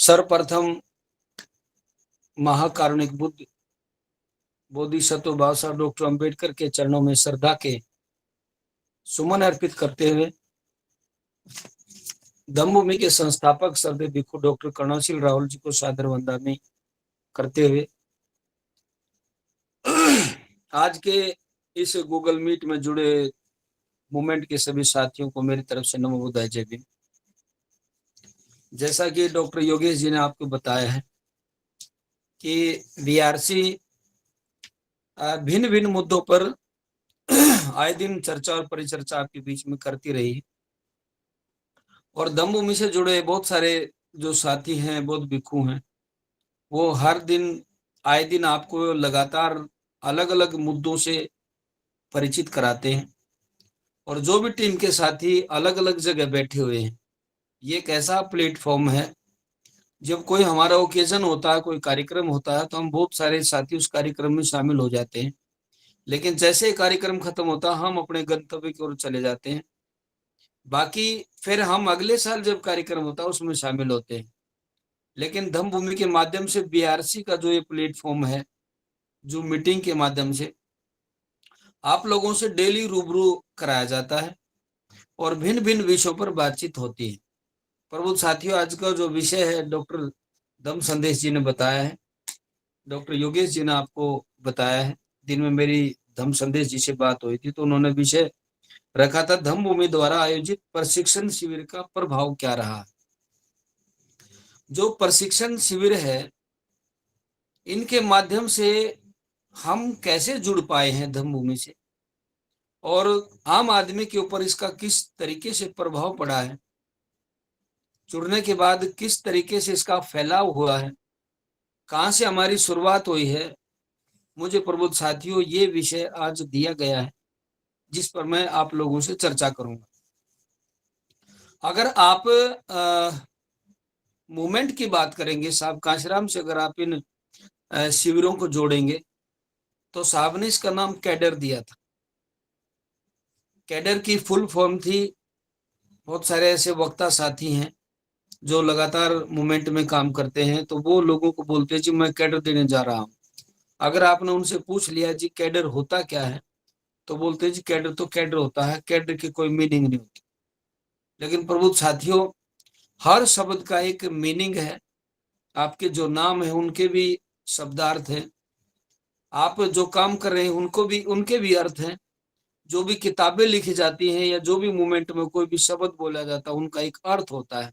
सर्वप्रथम महाकारुणिक बुद्ध बोधिसत्व बाबा साहब डॉक्टर अंबेडकर के चरणों में श्रद्धा के सुमन अर्पित करते हुए धम्मभूमि के संस्थापक श्रद्धेय भिक्षु डॉक्टर कर्णशील राहुल जी को सादर वंदना करते हुए आज के इस गूगल मीट में जुड़े मूवमेंट के सभी साथियों को मेरी तरफ से नमो बुद्धाय जय भीम। जैसा कि डॉक्टर योगेश जी ने आपको बताया है कि बीआरसी भिन्न भिन्न मुद्दों पर आए दिन चर्चा और परिचर्चा आपके बीच में करती रही और धम्मभूमि से जुड़े बहुत सारे जो साथी हैं, बौद्ध भिक्षु हैं, वो हर दिन आए दिन आपको लगातार अलग अलग मुद्दों से परिचित कराते हैं और जो भी टीम के साथी अलग अलग जगह बैठे हुए हैं, ये एक ऐसा प्लेटफॉर्म है जब कोई हमारा ओकेजन होता है, कोई कार्यक्रम होता है तो हम बहुत सारे साथी उस कार्यक्रम में शामिल हो जाते हैं, लेकिन जैसे कार्यक्रम खत्म होता है हम अपने गंतव्य की ओर चले जाते हैं। बाकी फिर हम अगले साल जब कार्यक्रम होता है उसमें शामिल होते हैं। लेकिन धम्मभूमि के माध्यम से बीआरसी का जो ये प्लेटफॉर्म है, जो मीटिंग के माध्यम से आप लोगों से डेली रूबरू कराया जाता है और भिन्न भिन्न विषयों पर बातचीत होती है। प्रभु साथियों, आज का जो विषय है डॉक्टर धम्म संदेश जी ने बताया है, डॉक्टर योगेश जी ने आपको बताया है। दिन में मेरी धम्म संदेश जी से बात हुई थी तो उन्होंने विषय रखा था धम्मभूमि द्वारा आयोजित प्रशिक्षण शिविर का प्रभाव क्या रहा। जो प्रशिक्षण शिविर है, इनके माध्यम से हम कैसे जुड़ पाए हैं धम्मभूमि से और आम आदमी के ऊपर इसका किस तरीके से प्रभाव पड़ा है, जुड़ने के बाद किस तरीके से इसका फैलाव हुआ है, कहाँ से हमारी शुरुआत हुई है। मुझे प्रबुद्ध साथियों, ये विषय आज दिया गया है जिस पर मैं आप लोगों से चर्चा करूंगा। अगर आप मूवमेंट की बात करेंगे, साहब कांशीराम से अगर आप इन शिविरों को जोड़ेंगे तो साहब ने इसका नाम कैडर दिया था। कैडर की फुल फॉर्म थी, बहुत सारे ऐसे वक्ता साथी हैं जो लगातार मूवमेंट में काम करते हैं, तो वो लोगों को बोलते हैं जी मैं कैडर देने जा रहा हूँ। अगर आपने उनसे पूछ लिया जी कैडर होता क्या है, तो बोलते हैं जी कैडर तो कैडर होता है, कैडर की कोई मीनिंग नहीं होती। लेकिन प्रबुद्ध साथियों, हर शब्द का एक मीनिंग है। आपके जो नाम है उनके भी शब्दार्थ हैं, आप जो काम कर रहे हैं उनके भी अर्थ हैं। जो भी किताबें लिखी जाती हैं या जो भी मूवमेंट में कोई भी शब्द बोला जाता है उनका एक अर्थ होता है।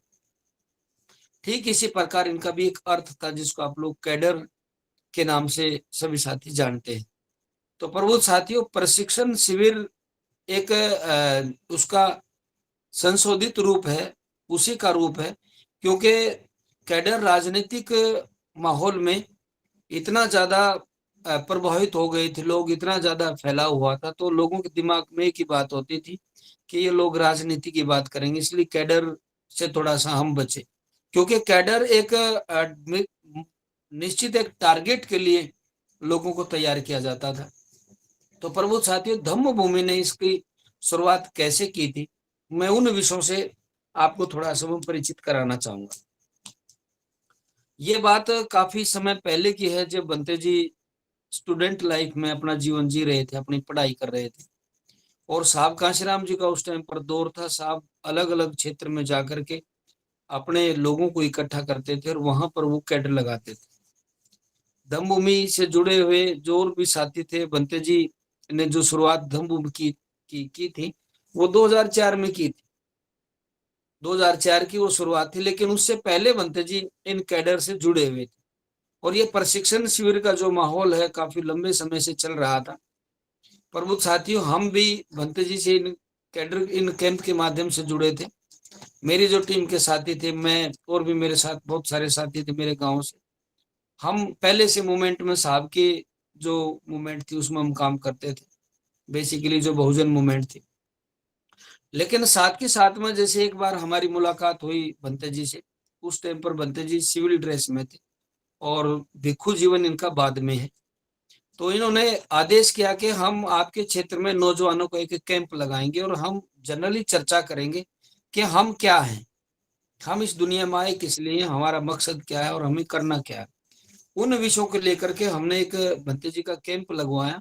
ठीक इसी प्रकार इनका भी एक अर्थ था जिसको आप लोग कैडर के नाम से सभी साथी जानते हैं। तो प्रबुद्ध साथियों, प्रशिक्षण शिविर एक उसका संशोधित रूप है, उसी का रूप है, क्योंकि कैडर राजनीतिक माहौल में इतना ज्यादा प्रभावित हो गए थे, लोग इतना ज्यादा फैला हुआ था, तो लोगों के दिमाग में एक ही बात होती थी कि ये लोग राजनीति की बात करेंगे, इसलिए कैडर से थोड़ा सा हम बचे। क्योंकि कैडर एक निश्चित एक टारगेट के लिए लोगों को तैयार किया जाता था। तो प्रभु साथियों, धम्मभूमि ने इसकी शुरुआत कैसे की थी, मैं उन विषयों से आपको थोड़ा सा परिचित कराना चाहूंगा। ये बात काफी समय पहले की है, जब बंते जी स्टूडेंट लाइफ में अपना जीवन जी रहे थे, अपनी पढ़ाई कर रहे थे, और साहब कांशीराम जी का उस टाइम पर दौर था। साहब अलग अलग क्षेत्र में जाकर के अपने लोगों को इकट्ठा करते थे और वहां पर वो कैडर लगाते थे। धम्मभूमि से जुड़े हुए जो और भी साथी थे, बंते जी ने जो शुरुआत धम्मभूमि की थी वो 2004 में की थी। 2004 की वो शुरुआत थी, लेकिन उससे पहले बंते जी इन कैडर से जुड़े हुए थे और ये प्रशिक्षण शिविर का जो माहौल है काफी लंबे समय से चल रहा था। प्रबुद्ध साथियों, हम भी बंते जी से इन कैंप के माध्यम से जुड़े थे। मेरी जो टीम के साथी थे, मैं और भी मेरे साथ बहुत सारे साथी थे मेरे गांव से, हम पहले से मूवमेंट में साहब की जो मूवमेंट थी उसमें हम काम करते थे, बेसिकली जो बहुजन मूवमेंट थी। लेकिन साथ के साथ में जैसे एक बार हमारी मुलाकात हुई बंते जी से, उस टाइम पर बंते जी सिविल ड्रेस में थे और भिक्षु जीवन इनका बाद में है। तो इन्होंने आदेश किया कि हम आपके क्षेत्र में नौजवानों को एक कैंप लगाएंगे और हम जनरली चर्चा करेंगे कि हम क्या हैं, हम इस दुनिया में आए किस लिए, हमारा मकसद क्या है और हमें करना क्या है, उन विषयों को लेकर के हमने एक भंते जी का कैंप लगवाया।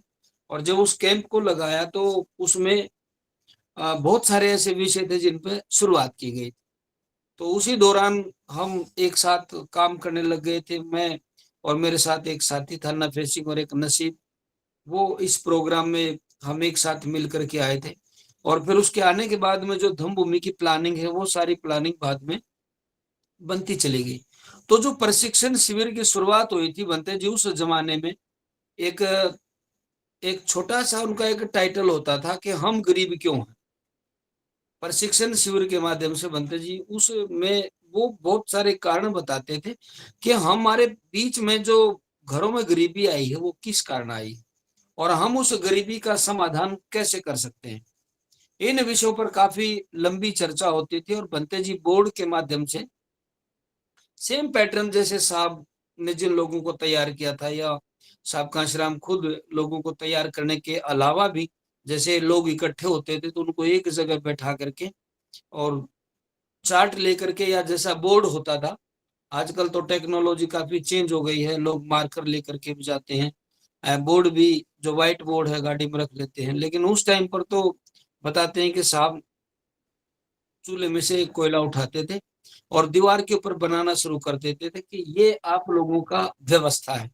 और जब उस कैंप को लगाया तो उसमें बहुत सारे ऐसे विषय थे जिन पे शुरुआत की गई। तो उसी दौरान हम एक साथ काम करने लग गए थे, मैं और मेरे साथ एक साथी था नफे सिंह और एक नसीब। वो इस प्रोग्राम में हम एक साथ मिल करके आए थे। और फिर उसके आने के बाद में जो धम्म भूमि की प्लानिंग है वो सारी प्लानिंग बाद में बनती चली गई। तो जो प्रशिक्षण शिविर की शुरुआत हुई थी बनते जी, उस जमाने में एक एक छोटा सा उनका एक टाइटल होता था कि हम गरीब क्यों हैं। प्रशिक्षण शिविर के माध्यम से बनते जी उसमें वो बहुत सारे कारण बताते थे कि हमारे बीच में जो घरों में गरीबी आई है वो किस कारण आई और हम उस गरीबी का समाधान कैसे कर सकते हैं। इन विषयों पर काफी लंबी चर्चा होती थी और बनते जी बोर्ड के माध्यम से सेम पैटर्न जैसे साहब ने जिन लोगों को तैयार किया था या साहब कांशीराम खुद लोगों को तैयार करने के अलावा भी जैसे लोग इकट्ठे होते थे तो उनको एक जगह बैठा करके और चार्ट लेकर के या जैसा बोर्ड होता था। आजकल तो टेक्नोलॉजी काफी चेंज हो गई है, लोग मार्कर लेकर के भी जाते हैं, बोर्ड भी जो व्हाइट बोर्ड है गाड़ी में रख लेते हैं। लेकिन उस टाइम पर तो बताते हैं कि साहब चूल्हे में से कोयला उठाते थे और दीवार के ऊपर बनाना शुरू कर देते थे कि ये आप लोगों का व्यवस्था है।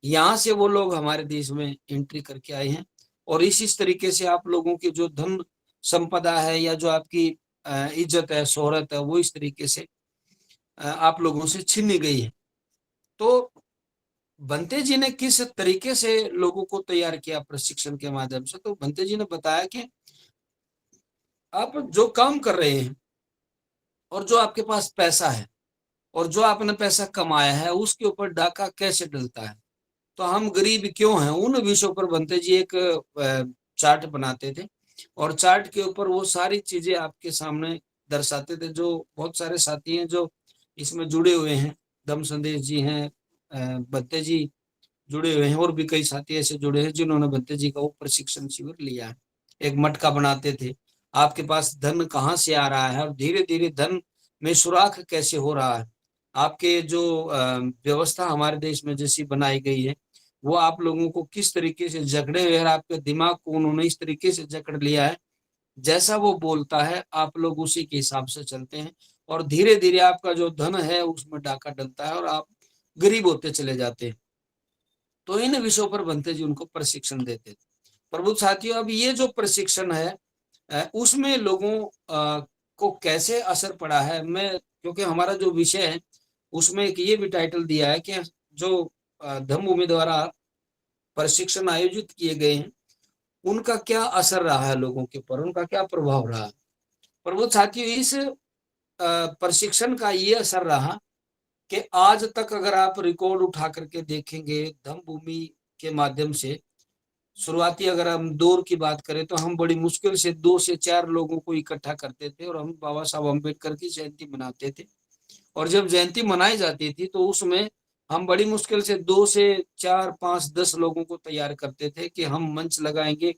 यहाँ से वो लोग हमारे देश में एंट्री करके आए हैं और इस तरीके से आप लोगों की जो धन संपदा है या जो आपकी इज्जत है शोहरत है वो इस तरीके से आप लोगों से छीनी गई है। तो बंते जी ने किस तरीके से लोगों को तैयार किया प्रशिक्षण के माध्यम से, तो बंते जी ने बताया कि आप जो काम कर रहे हैं और जो आपके पास पैसा है और जो आपने पैसा कमाया है उसके ऊपर डाका कैसे डलता है। तो हम गरीब क्यों हैं, उन विषयों पर बनते जी एक चार्ट बनाते थे और चार्ट के ऊपर वो सारी चीजें आपके सामने दर्शाते थे। जो बहुत सारे साथी हैं जो इसमें जुड़े हुए हैं, दम संदेश जी हैं, बत्ते जी जुड़े हुए हैं और भी कई साथी ऐसे जुड़े हैं जिन्होंने बत्ते जी का वो प्रशिक्षण शिविर लिया है। एक मटका बनाते थे, आपके पास धन कहाँ से आ रहा है और धीरे धीरे धन में सुराख कैसे हो रहा है। आपके जो व्यवस्था हमारे देश में जैसी बनाई गई है वो आप लोगों को किस तरीके से जकड़े हुए है, आपके दिमाग को उन्होंने इस तरीके से जकड़ लिया है, जैसा वो बोलता है आप लोग उसी के हिसाब से चलते हैं और धीरे धीरे आपका जो धन है उसमें डाका डलता है और आप गरीब होते चले जाते हैं। तो इन विषयों पर बनते जी उनको प्रशिक्षण देते थे। प्रबुद्ध साथियों, अब ये जो प्रशिक्षण है उसमें लोगों को कैसे असर पड़ा है, मैं क्योंकि हमारा जो विषय है उसमें एक ये भी टाइटल दिया है कि जो धम्म भूमि द्वारा प्रशिक्षण आयोजित किए गए हैं उनका क्या असर रहा है लोगों के ऊपर, उनका क्या प्रभाव रहा है। प्रबुद्ध साथियों, इस प्रशिक्षण का ये असर रहा कि आज तक अगर आप रिकॉर्ड उठा करके देखेंगे धम्म भूमि के माध्यम से, शुरुआती अगर हम दौर की बात करें तो हम बड़ी मुश्किल से 2 से 4 लोगों को इकट्ठा करते थे और हम बाबा साहब अम्बेडकर की जयंती मनाते थे। और जब जयंती मनाई जाती थी तो उसमें हम बड़ी मुश्किल से 2 से 4 5 10 लोगों को तैयार करते थे कि हम मंच लगाएंगे,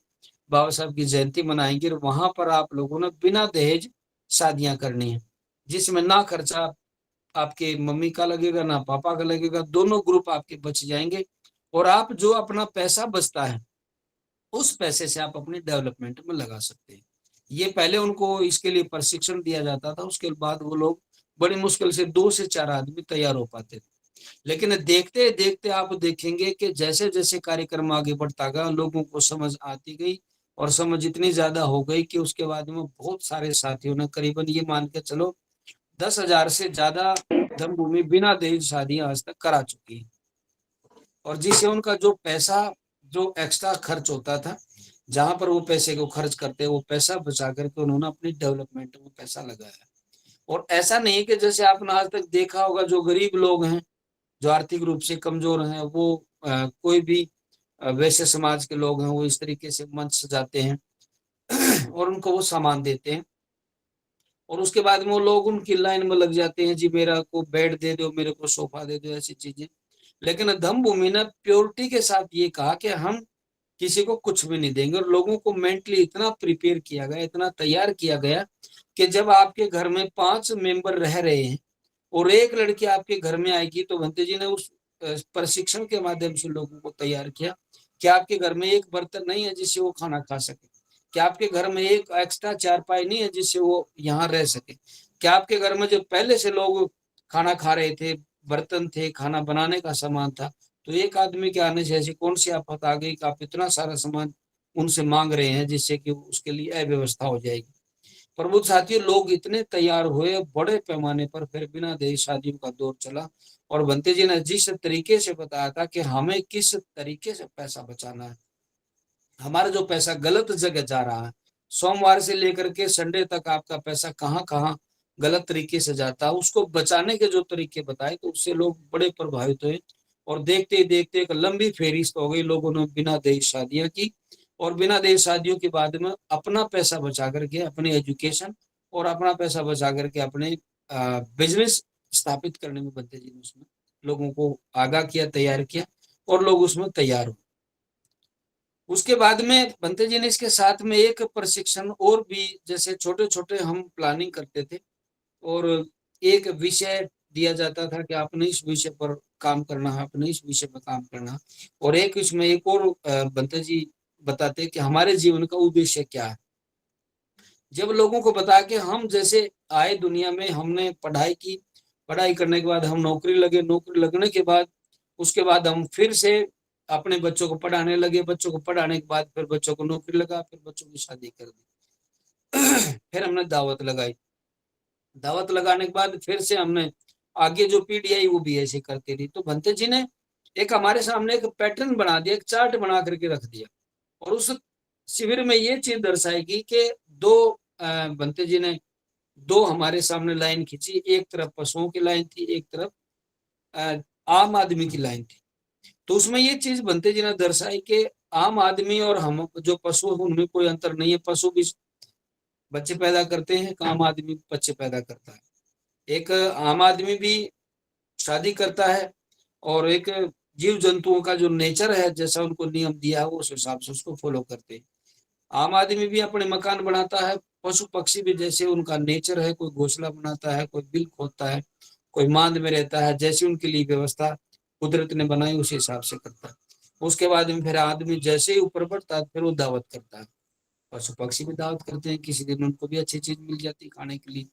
बाबा साहब की जयंती मनाएंगे और वहां पर आप लोगों ने बिना दहेज शादियां करनी है, जिसमें ना खर्चा आपके मम्मी का लगेगा ना पापा का लगेगा, दोनों ग्रुप आपके बच जाएंगे और आप जो अपना पैसा बचता है उस पैसे से आप अपनी डेवलपमेंट में लगा सकते हैं। ये पहले उनको इसके लिए प्रशिक्षण दिया जाता था, उसके बाद वो लोग बड़ी मुश्किल से 2 से 4 आदमी तैयार हो पाते थे। लेकिन देखते देखते आप देखेंगे कि जैसे जैसे कार्यक्रम आगे बढ़ता गया लोगों को समझ आती गई और समझ इतनी ज्यादा हो गई कि उसके बाद में बहुत सारे साथियों ने करीबन ये मान के चलो 10,000 से ज्यादा धर्म भूमि बिना दहेज शादियां आज तक करा चुकी है। और जिससे उनका जो पैसा जो एक्स्ट्रा खर्च होता था, जहां पर वो पैसे को खर्च करते वो पैसा बचा करके उन्होंने अपनी डेवलपमेंट में पैसा लगाया। और ऐसा नहीं कि जैसे आपने आज तक देखा होगा जो गरीब लोग हैं जो आर्थिक रूप से कमजोर हैं वो कोई भी वैश्य समाज के लोग हैं वो इस तरीके से मंच सजाते हैं और उनको वो सामान देते हैं और उसके बाद में वो लोग उनकी लाइन में लग जाते हैं, जी मेरा को बेड दे दो, मेरे को सोफा दे दो, ऐसी चीजें। लेकिन धम्म भूमि ने प्योरिटी के साथ ये कहा कि हम किसी को कुछ भी नहीं देंगे। और लोगों को मेंटली इतना प्रिपेयर किया गया, इतना तैयार किया गया कि जब आपके घर में 5 मेंबर रह रहे हैं और एक लड़की आपके घर में आएगी, तो भंते जी ने उस प्रशिक्षण के माध्यम से लोगों को तैयार किया कि आपके घर में एक बर्तन नहीं है जिससे वो खाना खा सके, कि आपके घर में एक एक्स्ट्रा चारपाई नहीं है जिससे वो यहाँ रह सके, कि आपके घर में जो पहले से लोग खाना खा रहे थे, बर्तन थे, खाना बनाने का सामान था, तो एक आदमी के आने से ऐसी कौन सी आफत आ गई कि आप इतना सारा सामान उनसे मांग रहे हैं जिससे कि उसके लिए अव्यवस्था हो जाएगी। पर वो साथियों, लोग इतने तैयार हुए बड़े पैमाने पर, फिर बिना देरी शादियों का दौर चला। और बंते जी ने जिस तरीके से बताया था कि हमें किस तरीके से पैसा बचाना है, हमारा जो पैसा गलत जगह जा रहा है, सोमवार से लेकर के संडे तक आपका पैसा कहाँ कहाँ गलत तरीके से जाता है, उसको बचाने के जो तरीके बताए, तो उससे लोग बड़े प्रभावित हुए। और देखते ही देखते एक लंबी फेरिस्त हो गई, लोगों ने बिना दहेज शादियां की, और बिना दहेज शादियों के बाद में अपना पैसा बचा करके अपनी एजुकेशन और अपना पैसा बचा करके अपने बिजनेस स्थापित करने में बंते जी ने उसमें लोगों को आगाह किया, तैयार किया, और लोग उसमें तैयार हुए। उसके बाद में बंते जी ने इसके साथ में एक प्रशिक्षण और भी, जैसे छोटे छोटे हम प्लानिंग करते थे, और एक विषय दिया जाता था कि आपने इस विषय पर काम करना है, अपने इस विषय पर काम करना। और एक इसमें एक और बंते जी बताते कि हमारे जीवन का उद्देश्य क्या है। जब लोगों को बता कि हम जैसे आए दुनिया में, हमने पढ़ाई की, पढ़ाई करने के बाद हम नौकरी लगे, नौकरी लगने के बाद उसके बाद हम फिर से अपने बच्चों को पढ़ाने लगे, बच्चों को पढ़ाने के बाद फिर बच्चों को नौकरी लगा, फिर बच्चों की शादी कर दी। फिर हमने दावत लगाई, दावत लगाने के बाद फिर से हमने आगे जो पीढ़ी आई वो भी ऐसे करती रही। तो भंते जी ने एक हमारे सामने एक पैटर्न बना दिया, एक चार्ट बना करके रख दिया। और उस शिविर में ये चीज दर्शाएगी कि दो भंते जी ने दो हमारे सामने लाइन खींची, एक तरफ पशुओं की लाइन थी, एक तरफ आम आदमी की लाइन थी। तो उसमें ये चीज बनते जी ने दर्शाई कि आम आदमी और हम जो पशु, उनमें कोई अंतर नहीं है। पशु भी बच्चे पैदा करते हैं, आम आदमी बच्चे पैदा करता है। एक आम आदमी भी शादी करता है, और एक जीव जंतुओं का जो नेचर है, जैसा उनको नियम दिया है, वो उस हिसाब से उसको फॉलो करते हैं। आम आदमी भी अपने मकान बनाता है, पशु पक्षी भी जैसे उनका नेचर है, कोई घोंसला बनाता है, कोई बिल खोदता है, कोई मांद में रहता है, जैसी उनके लिए व्यवस्था कुदरत ने बनाई उसी हिसाब से करता है। उसके बाद में फिर आदमी जैसे ही ऊपर बढ़ता है, फिर वो दावत करता है। पशु पक्षी भी दावत करते हैं, किसी दिन उनको भी अच्छी चीज मिल जाती है खाने के लिए।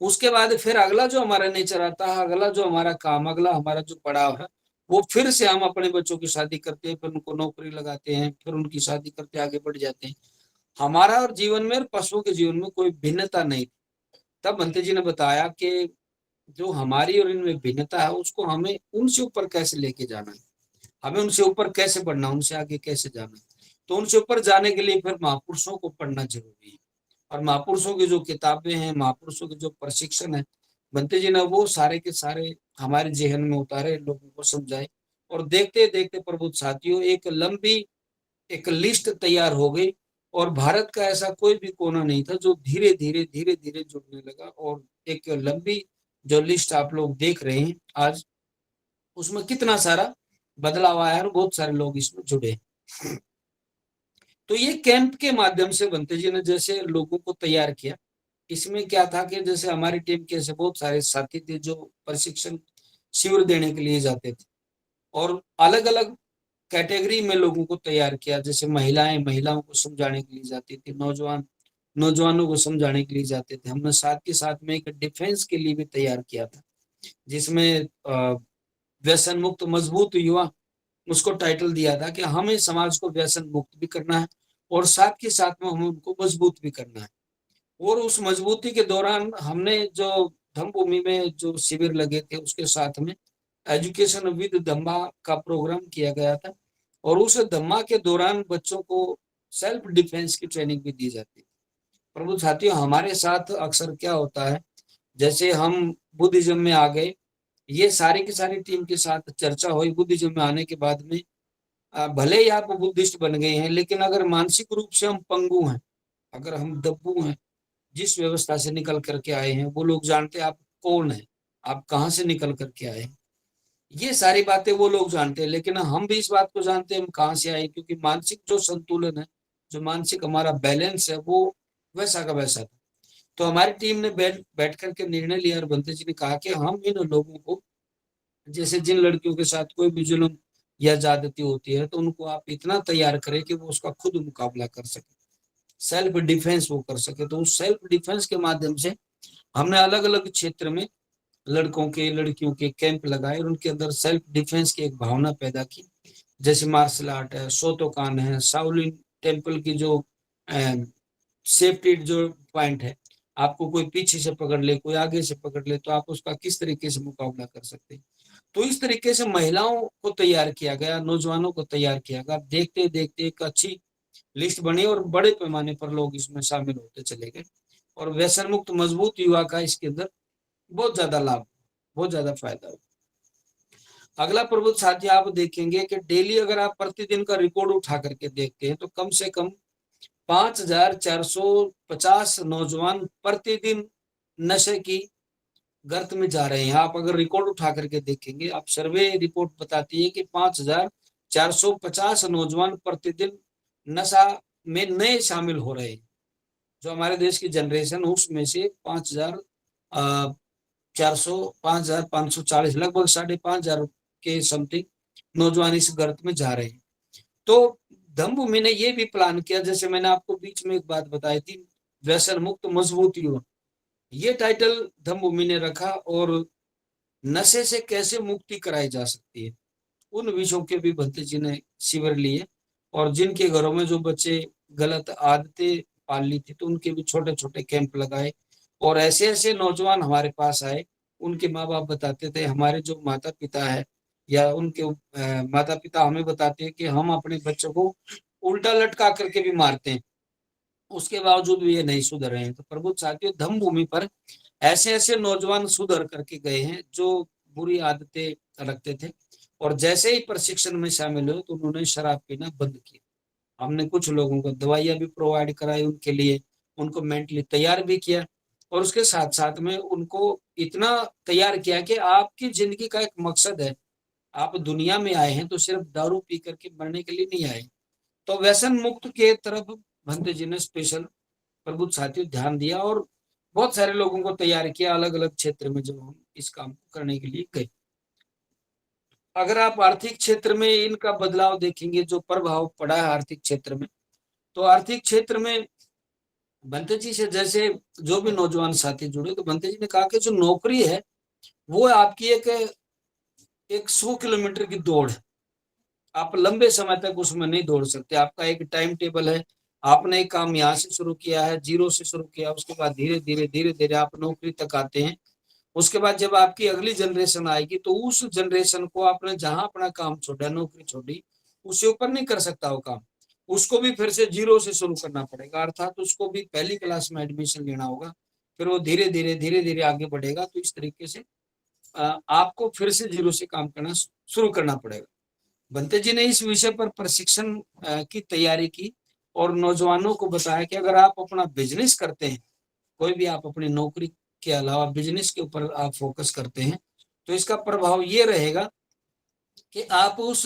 उसके बाद फिर अगला जो हमारा नेचर आता है, अगला जो हमारा काम, अगला हमारा जो पड़ाव है, वो फिर से हम अपने बच्चों की शादी करते हैं, फिर उनको नौकरी लगाते हैं, फिर उनकी शादी करते आगे बढ़ जाते हैं। हमारा और जीवन में और पशुओं के जीवन में कोई भिन्नता नहीं। तब बंते जी ने बताया कि जो हमारी और इनमें भिन्नता है, उसको हमें उनसे ऊपर कैसे लेके जाना है, हमें उनसे ऊपर कैसे बढ़ना, उनसे आगे कैसे जाना है। तो उनसे ऊपर जाने के लिए फिर महापुरुषों को पढ़ना जरूरी है। और महापुरुषों की जो किताबें हैं, महापुरुषों के जो प्रशिक्षण है, बनते जी ने वो सारे के सारे हमारे जहन में उतारे, लोगों को समझाए। और देखते देखते प्रभु साथियों, एक लंबी एक लिस्ट तैयार हो गई। और भारत का ऐसा कोई भी कोना नहीं था जो धीरे धीरे जुड़ने लगा। और एक लंबी जो लिस्ट आप लोग देख रहे हैं आज, उसमें कितना सारा बदलाव आया है और बहुत सारे लोग इसमें जुड़े। तो ये कैंप के माध्यम से बंते जी ने जैसे लोगों को तैयार किया। इसमें क्या था कि जैसे हमारी टीम के ऐसे बहुत सारे साथी थे जो प्रशिक्षण शिविर देने के लिए जाते थे, और अलग अलग कैटेगरी में लोगों को तैयार किया। जैसे महिलाएं, महिलाओं को समझाने के लिए जाती थी, नौजवान नौजवानों को समझाने के लिए जाते थे। हमने साथ के साथ में एक डिफेंस के लिए भी तैयार किया था, जिसमें व्यसन मुक्त मजबूत युवा, उसको टाइटल दिया था कि हमें समाज को व्यसन मुक्त भी करना है, और साथ के साथ में हमें उनको मजबूत भी करना है। और उस मजबूती के दौरान हमने जो धम्मभूमि में जो शिविर लगे थे, उसके साथ में एजुकेशन विद धम्मा का प्रोग्राम किया गया था। और उस धम्मा के दौरान बच्चों को सेल्फ डिफेंस की ट्रेनिंग भी दी जाती है। प्रभु साथियों, हमारे साथ अक्सर क्या होता है, जैसे हम बुद्धिज्म में आ गए, ये सारी की सारी टीम के साथ चर्चा हुई। बुद्धिज्म में आने के बाद में भले ही आप बुद्धिस्ट बन गए हैं, लेकिन अगर मानसिक रूप से हम पंगु हैं, अगर हम दब्बू हैं, जिस व्यवस्था से निकल करके आए हैं, वो लोग जानते हैं आप कौन है, आप कहाँ से निकल करके आए हैं। ये सारी बातें वो लोग जानते हैं, लेकिन हम भी इस बात को जानते हैं हम कहाँ से आए, क्योंकि मानसिक जो संतुलन है, जो मानसिक हमारा बैलेंस है, वो वैसा का वैसा था। तो हमारी टीम ने बैठ करके निर्णय लिया और बंते जी ने कहा कि हम इन लोगों को, जैसे जिन लड़कियों के साथ कोई भी जुल्म या ज्यादती होती है, तो उनको आप इतना तैयार करें कि वो उसका खुद मुकाबला कर सके, सेल्फ डिफेंस वो कर सके। तो उस सेल्फ डिफेंस के माध्यम से हमने अलग अलग क्षेत्र में लड़कों के लड़कियों के कैंप लगाए और उनके अंदर सेल्फ डिफेंस की एक भावना पैदा की। जैसे मार्शल आर्ट है, सोतोकान है, शाओलिन टेम्पल की जो सेफ्टी जो पॉइंट है, आपको कोई पीछे से पकड़ ले, कोई आगे से पकड़ ले, तो आप उसका किस तरीके से मुकाबला कर सकते हैं। तो इस तरीके से महिलाओं को तैयार किया गया, नौजवानों को तैयार किया गया। देखते देखते एक अच्छी लिस्ट बनी और बड़े पैमाने पर लोग इसमें शामिल होते चले गए, और व्यसन मुक्त मजबूत युवा का इसके अंदर बहुत ज्यादा लाभ, बहुत ज्यादा फायदा हो। अगला प्रबुद्ध साथी आप देखेंगे कि डेली अगर आप प्रतिदिन का रिकॉर्ड उठा करके देखते हैं, तो कम से कम 5,450 नौजवान प्रतिदिन नशे की गर्त में जा रहे हैं। आप अगर रिकॉर्ड उठा करके देखेंगे, आप सर्वे रिपोर्ट बताती है कि 5,450 नौजवान प्रतिदिन नशा में नए शामिल हो रहे हैं। जो हमारे देश की जनरेशन, उसमें से 5,540 लगभग 5,500 के समथिंग नौजवान इस गर्त में जा रहे हैं। तो धम्मभूमि ने ये भी प्लान किया, जैसे मैंने आपको बीच में एक बात बताई थी, व्यसन मुक्त मजबूत युवा, ये टाइटल धम्मभूमि ने रखा। और नशे से कैसे मुक्ति कराई जा सकती है, उन विषयों के भी भंते जी ने शिविर लिए। और जिनके घरों में जो बच्चे गलत आदतें पाल ली थी, तो उनके भी छोटे छोटे कैंप लगाए। और ऐसे ऐसे नौजवान हमारे पास आए, उनके माँ बाप बताते थे, हमारे जो माता पिता है या उनके माता पिता हमें बताते हैं कि हम अपने बच्चों को उल्टा लटका करके भी मारते हैं, उसके बावजूद भी ये नहीं सुधर रहे हैं। तो प्रबुद्ध साथियों, धम्म भूमि पर ऐसे ऐसे नौजवान सुधर करके गए हैं जो बुरी आदतें रखते थे, और जैसे ही प्रशिक्षण में शामिल हुए तो उन्होंने शराब पीना बंद किया। हमने कुछ लोगों को दवाइयां भी प्रोवाइड कराई उनके लिए, उनको मेंटली तैयार भी किया, और उसके साथ साथ में उनको इतना तैयार किया कि आपकी जिंदगी का एक मकसद है। आप दुनिया में आए हैं तो सिर्फ दारू पी करके मरने के लिए नहीं आए। तो व्यसन मुक्त के तरफ भंते जी ने स्पेशल प्रबुद्ध साथियों ध्यान दिया, और बहुत सारे लोगों को तैयार किया अलग अलग क्षेत्र में, जब हम इस काम को करने के लिए गए। अगर आप आर्थिक क्षेत्र में इनका बदलाव देखेंगे, जो प्रभाव पड़ा है आर्थिक क्षेत्र में, तो आर्थिक क्षेत्र में बंते जी से जैसे जो भी नौजवान साथी जुड़े, तो बंते जी ने कहा कि जो नौकरी है वो आपकी एक एक 100 किलोमीटर की दौड़ है। आप लंबे समय तक उसमें नहीं दौड़ सकते, आपका एक टाइम टेबल है। आपने एक काम यहाँ से शुरू किया है, जीरो से शुरू किया, उसके बाद धीरे धीरे आप नौकरी तक आते हैं। उसके बाद जब आपकी अगली जनरेशन आएगी, तो उस जनरेशन को आपने जहां अपना काम छोड़ा, नौकरी छोड़ी, उससे ऊपर नहीं कर सकता वो काम, उसको भी फिर से जीरो से शुरू करना पड़ेगा। अर्थात उसको भी पहली क्लास में एडमिशन लेना होगा, फिर वो धीरे धीरे आगे बढ़ेगा। तो इस तरीके से आपको फिर से जीरो से काम करना शुरू करना पड़ेगा। बंते जी ने इस विषय पर प्रशिक्षण की तैयारी की, और नौजवानों को बताया कि अगर आप अपना बिजनेस करते हैं, कोई भी आप अपनी नौकरी के अलावा बिजनेस के ऊपर आप फोकस करते हैं, तो इसका प्रभाव ये रहेगा कि आप उस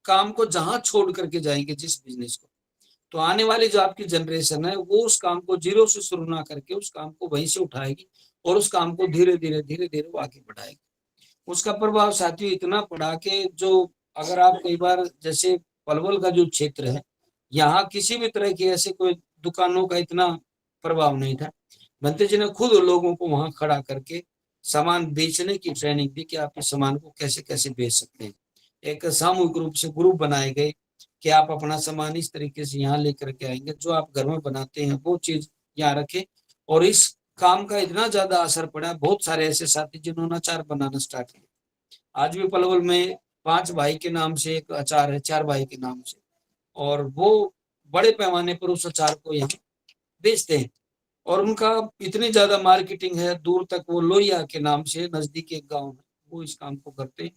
काम को जहां छोड़ करके जाएंगे, जिस बिजनेस को, तो आने वाली जो आपकी जनरेशन है वो उस काम को जीरो से शुरू ना करके उस काम को वहीं से उठाएगी, और उस काम को धीरे धीरे वो आगे बढ़ाएगी। उसका प्रभाव साथियों इतना पड़ा कि जो, अगर आप कई बार, जैसे पलवल का जो क्षेत्र है, यहाँ किसी भी तरह की ऐसे कोई दुकानों का इतना प्रभाव नहीं था। बंते जी ने खुद लोगों को वहां खड़ा करके सामान बेचने की ट्रेनिंग दी कि आप इस सामान को कैसे कैसे बेच सकते हैं। एक सामूहिक रूप से ग्रुप बनाए गए कि आप अपना सामान इस तरीके से यहाँ लेकर के आएंगे, जो आप घर में बनाते हैं वो चीज यहाँ रखें। और इस काम का इतना ज्यादा असर पड़ा, बहुत सारे ऐसे साथी जिन्होंने अचार बनाना स्टार्ट किया। आज भी पलवल में 5 भाई के नाम से एक अचार है, 4 भाई के नाम से, और वो बड़े पैमाने पर उस अचार को यहाँ बेचते हैं। और उनका इतनी ज्यादा मार्केटिंग है, दूर तक वो लोहिया के नाम से नजदीक एक गांव है, वो इस काम को करते हैं।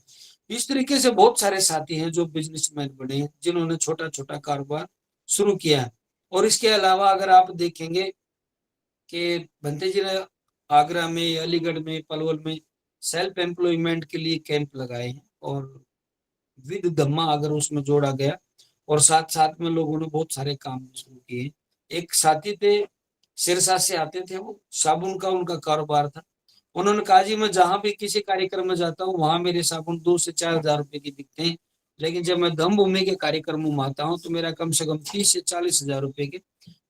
इस तरीके से बहुत सारे साथी हैं जो बिजनेसमैन बने हैं, जिन्होंने छोटा छोटा कारोबार शुरू किया है। और इसके अलावा अगर आप देखेंगे कि बंते जी ने आगरा में, अलीगढ़ में, पलवल में सेल्फ एम्प्लॉयमेंट के लिए कैंप लगाए हैं, और विद धम्मा अगर उसमें जोड़ा गया, और साथ साथ में लोगों ने बहुत सारे काम शुरू किए। एक साथी थे, सिरसा से आते थे, वो साबुन का उनका कारोबार था। उन्होंने कहा जी मैं जहां भी किसी कार्यक्रम में जाता हूँ वहां मेरे साबुन 2 से 4 हजार रुपए के बिकते हैं, लेकिन जब मैं धम भूमि के कार्यक्रमों में आता हूँ तो मेरा कम से कम 30 से 40 हजार रुपए के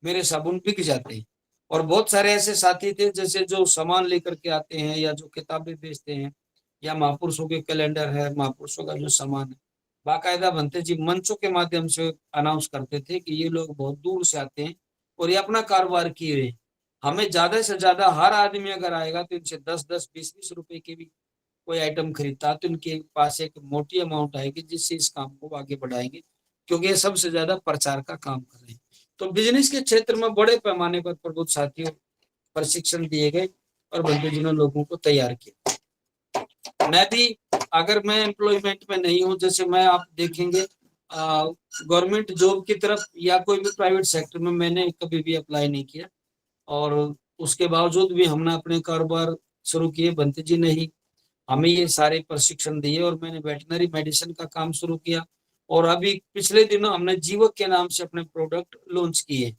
मेरे साबुन बिक जाते हैं। और बहुत सारे ऐसे साथी थे जैसे जो सामान लेकर के आते हैं या जो किताबें बेचते हैं या महापुरुषों के कैलेंडर है, महापुरुषों का जो सामान है, बाकायदा बनते जी मंचों के माध्यम से अनाउंस करते थे कि ये लोग बहुत दूर से आते हैं और ये अपना कारोबार किए हुए हैं। हमें ज्यादा से ज्यादा हर आदमी अगर आएगा तो इनसे 10-10, 20-20 रुपए के भी कोई आइटम खरीदता तो इनके पास एक मोटी अमाउंट आएगी जिससे इस काम को आगे बढ़ाएंगे, क्योंकि ये सबसे ज्यादा प्रचार का काम कर रहे हैं। तो बिजनेस के क्षेत्र में बड़े पैमाने पर प्रबुद्ध साथियों प्रशिक्षण दिए गए और बंधु जी ने लोगों को तैयार किया। मैं भी, अगर मैं एम्प्लॉयमेंट में नहीं हूँ, जैसे मैं आप देखेंगे गवर्नमेंट जॉब की तरफ या कोई भी प्राइवेट सेक्टर में मैंने कभी भी अप्लाई नहीं किया, और उसके बावजूद भी हमने अपने कारोबार शुरू किए। बंते जी ने ही हमें ये सारे प्रशिक्षण दिए और मैंने वेटनरी मेडिसिन का काम शुरू किया, और अभी पिछले दिनों हमने जीवक के नाम से अपने प्रोडक्ट लॉन्च किए।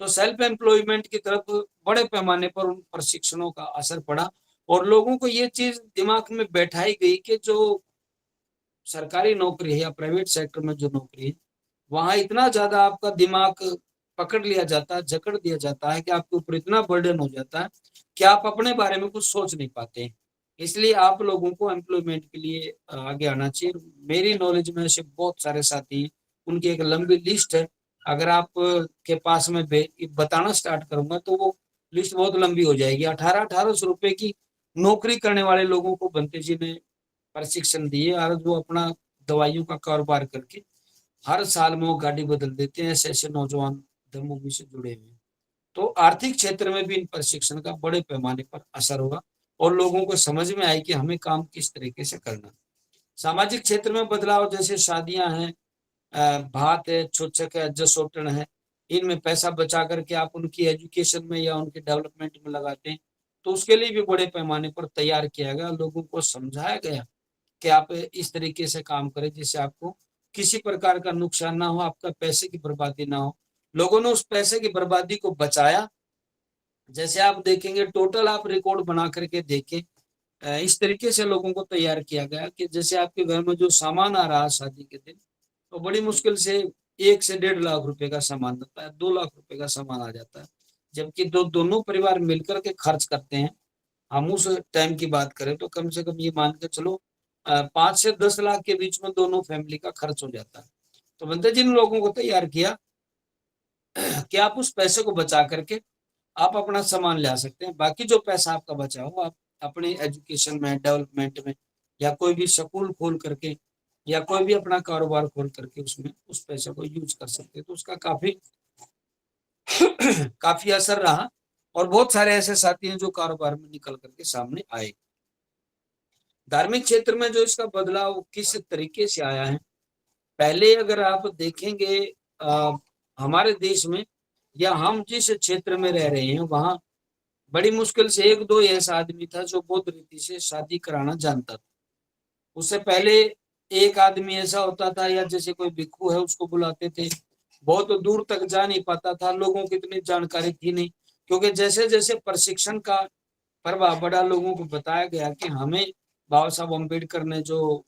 तो सेल्फ एम्प्लॉयमेंट की तरफ बड़े पैमाने पर उन प्रशिक्षणों का असर पड़ा, और लोगों को ये चीज दिमाग में बैठाई गई कि जो सरकारी नौकरी है या प्राइवेट सेक्टर में जो नौकरी है, वहां इतना ज्यादा आपका दिमाग पकड़ लिया जाता है, जकड़ दिया जाता है कि आपके ऊपर इतना बर्डन हो जाता है कि आप अपने बारे में कुछ सोच नहीं पाते हैं। इसलिए आप लोगों को एम्प्लॉयमेंट के लिए आगे आना चाहिए। मेरी नॉलेज में ऐसे बहुत सारे साथी हैं, उनकी एक लंबी लिस्ट है। अगर आप के पास में बताना स्टार्ट करूंगा तो वो लिस्ट बहुत लंबी हो जाएगी। 1800-1800 रुपए की नौकरी करने वाले लोगों को बंते जी ने प्रशिक्षण दिए, और वो अपना दवाइयों का कारोबार करके हर साल में वो गाड़ी बदल देते हैं। ऐसे ऐसे नौजवान धर्मभूमि से जुड़े हुए हैं। तो आर्थिक क्षेत्र में भी इन प्रशिक्षण का बड़े पैमाने पर असर होगा और लोगों को समझ में आए कि हमें काम किस तरीके से करना। सामाजिक क्षेत्र में बदलाव, जैसे शादियां हैं, भात है, छोचक है, जसोटन है, इनमें पैसा बचा करके आप उनकी एजुकेशन में या उनके डेवलपमेंट में लगाते हैं, तो उसके लिए भी बड़े पैमाने पर तैयार किया गया, लोगों को समझाया गया कि आप इस तरीके से काम करें जिससे आपको किसी प्रकार का नुकसान ना हो, आपका पैसे की बर्बादी ना हो। लोगों ने उस पैसे की बर्बादी को बचाया। जैसे आप देखेंगे, टोटल आप रिकॉर्ड बना करके देखें, इस तरीके से लोगों को तैयार किया गया कि जैसे आपके घर में जो सामान आ रहा है शादी के दिन, तो बड़ी मुश्किल से 1 से 1.5 लाख रुपए का सामान आता है, 2 लाख रुपए का सामान आ जाता है। जबकि दोनों परिवार मिलकर के खर्च करते हैं। हम उस टाइम की बात करें तो कम से कम ये मान के चलो 5 से 10 लाख के बीच में दोनों फैमिली का खर्च हो जाता है। तो बंदे जिन लोगों को तैयार किया कि आप उस पैसे को बचा करके आप अपना सामान ले आ सकते हैं, बाकी जो पैसा आपका बचा हो आप अपने एजुकेशन में, डेवलपमेंट में, या कोई भी स्कूल खोल करके या कोई भी अपना कारोबार खोल करके उसमें उस पैसे को यूज कर सकते हैं। तो उसका काफी काफी असर रहा, और बहुत सारे ऐसे साथी हैं जो कारोबार में निकल करके सामने आए। धार्मिक क्षेत्र में जो इसका बदलाव किस तरीके से आया है, पहले अगर आप देखेंगे हमारे देश में या हम जिस क्षेत्र में रह रहे हैं वहां बड़ी मुश्किल से एक दो ऐसा आदमी था जो बौद्ध रीति से शादी कराना जानता था। उससे पहले एक आदमी ऐसा होता था, या जैसे कोई भिक्षु है उसको बुलाते थे, बहुत दूर तक जा नहीं पाता था, लोगों को इतनी जानकारी थी नहीं, क्योंकि जैसे जैसे प्रशिक्षण का प्रभाव बढ़ा, लोगों को बताया गया कि हमें बाबा साहब अम्बेडकर ने जो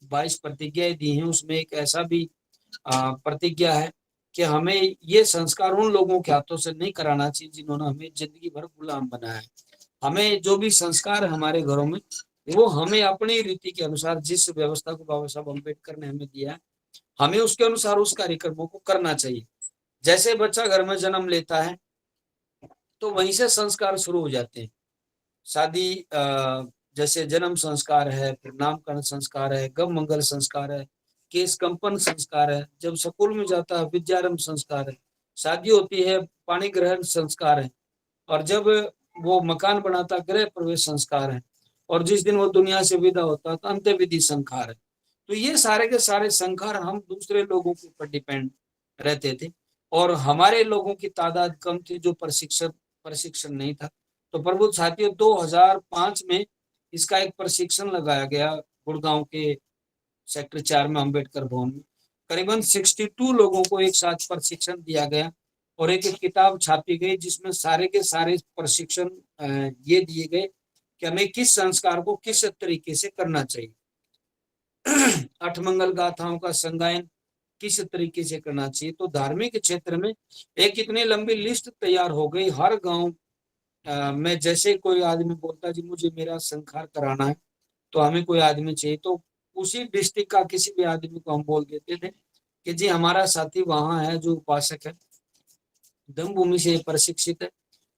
22 प्रतिज्ञाएं दी हैं उसमें एक ऐसा भी प्रतिज्ञा है कि हमें ये संस्कार उन लोगों के हाथों से नहीं कराना चाहिए जिन्होंने हमें जिंदगी भर गुलाम बनाया है। हमें जो भी संस्कार है हमारे घरों में, वो हमें अपनी रीति के अनुसार, जिस व्यवस्था को बाबा साहब अम्बेडकर ने हमें दिया है, हमें उसके अनुसार उस कार्यक्रमों को करना चाहिए। जैसे बच्चा घर में जन्म लेता है तो वहीं से संस्कार शुरू हो जाते हैं। शादी जैसे जन्म संस्कार है, फिर नामकरण संस्कार है, गम मंगल संस्कार है, केस कंपन संस्कार है, जब स्कूल में जाता है विद्यारंभ संस्कार है, शादी होती है पाणी ग्रहण संस्कार है, और जब वो मकान बनाता गृह प्रवेश संस्कार है, और जिस दिन वो दुनिया से विदा होता है तो अंत्य विधि संस्कार है। तो ये सारे के सारे संस्कार हम दूसरे लोगों के ऊपर डिपेंड रहते थे, और हमारे लोगों की तादाद कम थी जो प्रशिक्षण नहीं था। तो प्रबुद्ध साथियों 2005 में इसका एक प्रशिक्षण लगाया गया गुड़गांव के सेक्टर 4 में अम्बेडकर भवन में करीबन 62 लोगों को एक साथ प्रशिक्षण दिया गया और एक किताब छापी गई जिसमें सारे के सारे प्रशिक्षण ये दिए गए कि हमें किस संस्कार को किस तरीके से करना चाहिए। अठमंगल गाथाओं का संगायन किस तरीके से करना चाहिए। तो धार्मिक क्षेत्र में एक इतनी लंबी लिस्ट तैयार हो गई। हर गांव में जैसे कोई आदमी बोलता जी मुझे मेरा संस्कार कराना है तो हमें कोई आदमी चाहिए, तो उसी डिस्ट्रिक्ट का किसी भी आदमी को हम बोल देते थे कि जी हमारा साथी वहां है जो उपासक है, धम्म भूमि से प्रशिक्षित है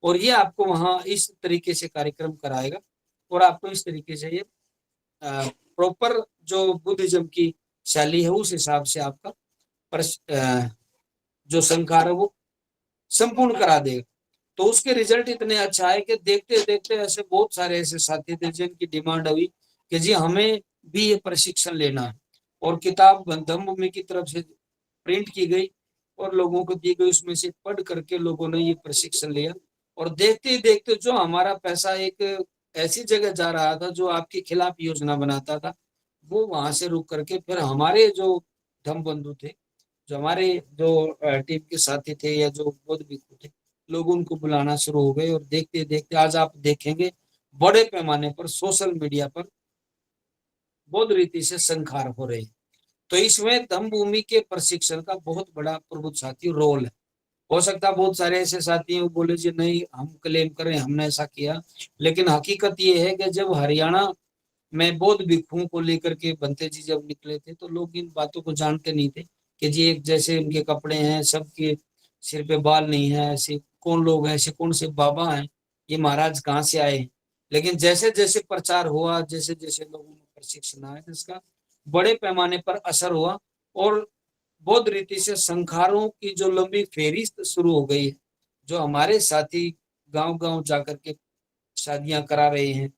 और ये आपको वहां इस तरीके से कार्यक्रम कराएगा और आपको इस तरीके से ये प्रॉपर जो बुद्धिज्म की शैली है उस हिसाब से आपका जो संस्कार है वो संपूर्ण करा देगा। तो उसके रिजल्ट इतने अच्छा है कि देखते देखते ऐसे बहुत सारे ऐसे साथी थे जिनकी डिमांड हुई कि जी हमें भी ये प्रशिक्षण लेना है और किताब धम्म भूमि की तरफ से प्रिंट की गई और लोगों को दी गई। उसमें से पढ़ करके लोगों ने ये प्रशिक्षण लिया और देखते ही देखते जो हमारा पैसा एक ऐसी जगह जा रहा था जो आपके खिलाफ योजना बनाता था, वो वहां से रुक करके फिर हमारे जो धम्म बंधु थे, जो हमारे जो टीम के साथी थे या जो बौद्ध भिक्षु थे, लोग उनको बुलाना शुरू हो गए और देखते देखते आज आप देखेंगे बड़े पैमाने पर सोशल मीडिया पर बौद्ध रीति से संस्कार हो रहे हैं। तो इसमें धम्म भूमि के प्रशिक्षण का बहुत बड़ा प्रबुद्ध साथी रोल है। हो सकता है बहुत सारे ऐसे साथी हैं वो बोले जी नहीं हम क्लेम करें हमने ऐसा किया, लेकिन हकीकत ये है कि जब हरियाणा में बौद्ध भिक्षुओं को लेकर के बंते जी जब निकले थे तो लोग इन बातों को जानते नहीं थे कि जी एक जैसे उनके कपड़े हैं, सबके सिर पे बाल नहीं है, ऐसे कौन लोग हैं, ऐसे कौन से बाबा हैं, ये महाराज कहाँ से आए। लेकिन जैसे जैसे प्रचार हुआ, जैसे जैसे लोगों में प्रशिक्षण आया तो इसका बड़े पैमाने पर असर हुआ और बौद्ध रीति से संस्कारों की जो लंबी फेरिस्त शुरू हो गई है, जो हमारे साथी गांव गांव जाकर के शादियां करा रहे हैं,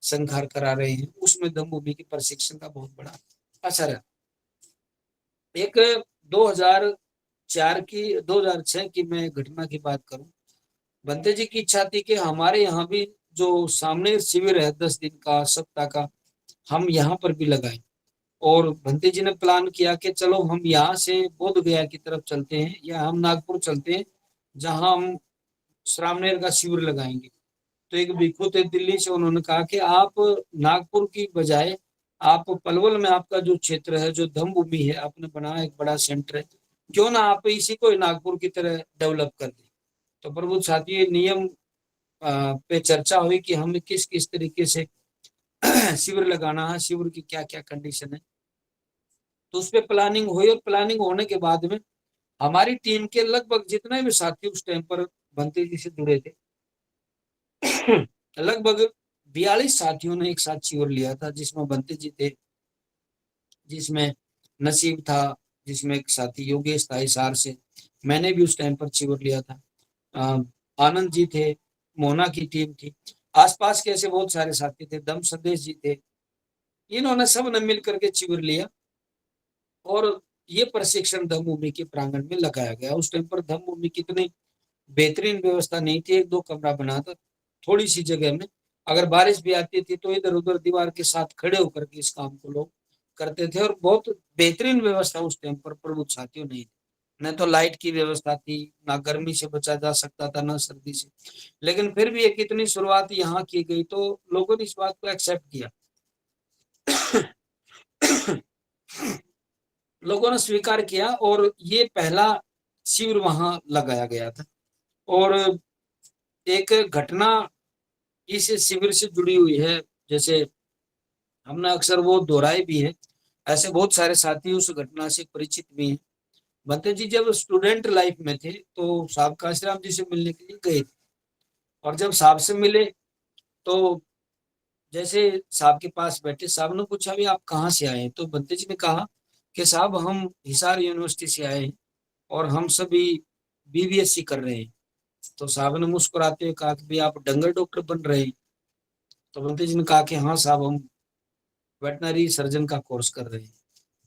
संस्कार करा रहे हैं, उसमें धम्म भूमि के प्रशिक्षण का बहुत बड़ा असर है। एक 2006 की मैं घटना की बात करूं, बंते जी की इच्छा थी कि हमारे यहाँ भी जो सामने शिविर है 10 दिन का सप्ताह का, हम यहाँ पर भी लगाएं। और बंते जी ने प्लान किया कि चलो हम यहाँ से बोध गया की तरफ चलते हैं या हम नागपुर चलते हैं जहां हम श्रामणेर का शिविर लगाएंगे। तो एक भिक्षु थे दिल्ली से, उन्होंने कहा कि आप नागपुर की बजाय आप पलवल में आपका जो क्षेत्र है, जो धम्म भूमि है आपने बनाया एक बड़ा सेंटर है, क्यों ना आप इसी को नागपुर की तरह डेवलप कर दें। तो प्रबुद्ध साथी नियम पे चर्चा हुई कि हमें किस किस तरीके से शिविर लगाना है, शिविर की क्या क्या कंडीशन है। तो उस पर प्लानिंग हुई और प्लानिंग होने के बाद में हमारी टीम के लगभग जितने भी साथी उस टाइम पर बंते जी से जुड़े थे लगभग 42 साथियों ने एक साथ शिविर लिया था, जिसमें बंते जी थे, जिसमें नसीब था, जिसमें एक साथी योगेश था हिसार से, मैंने भी उस टाइम पर शिविर लिया था, आनंद जी थे, मोना की टीम थी, आसपास के ऐसे बहुत सारे साथी थे, दम संदेश जी थे, इन्होंने सब ने मिल करके शिविर लिया और ये प्रशिक्षण धम्म भूमि के प्रांगण में लगाया गया। उस टाइम पर धम्म भूमि की इतनी बेहतरीन व्यवस्था नहीं थी, एक दो कमरा बना था थोड़ी सी जगह में, अगर बारिश भी आती थी तो इधर उधर दीवार के साथ खड़े होकर के इस काम को लोग करते थे और बहुत बेहतरीन व्यवस्था उस टाइम पर प्रबुद्ध साथियों नहीं थी। न तो लाइट की व्यवस्था थी, ना गर्मी से बचा जा सकता था, ना सर्दी से, लेकिन फिर भी एक इतनी शुरुआत यहाँ की गई तो लोगों ने इस बात को एक्सेप्ट किया लोगों ने स्वीकार किया और ये पहला शिविर वहां लगाया गया था। और एक घटना इस शिविर से जुड़ी हुई है, जैसे हमने अक्सर वो दोहराई भी है, ऐसे बहुत सारे साथी उस घटना से परिचित भी हैं। बंते जी जब स्टूडेंट लाइफ में थे तो साहब काशीराम जी से मिलने के लिए गए थे और जब साहब से मिले तो जैसे साहब के पास बैठे, साहब ने पूछा भी आप कहाँ से आए हैं, तो बंते जी ने कहा कि साहब हम हिसार यूनिवर्सिटी से आए हैं और हम सभी बीबीएससी कर रहे हैं। तो साहब ने मुस्कुराते हुए कहा कि भाई आप डंगर डॉक्टर बन रहे हैं। तो बंते जी ने कहा कि हाँ साहब हम वेटनरी सर्जन का कोर्स कर रहे हैं।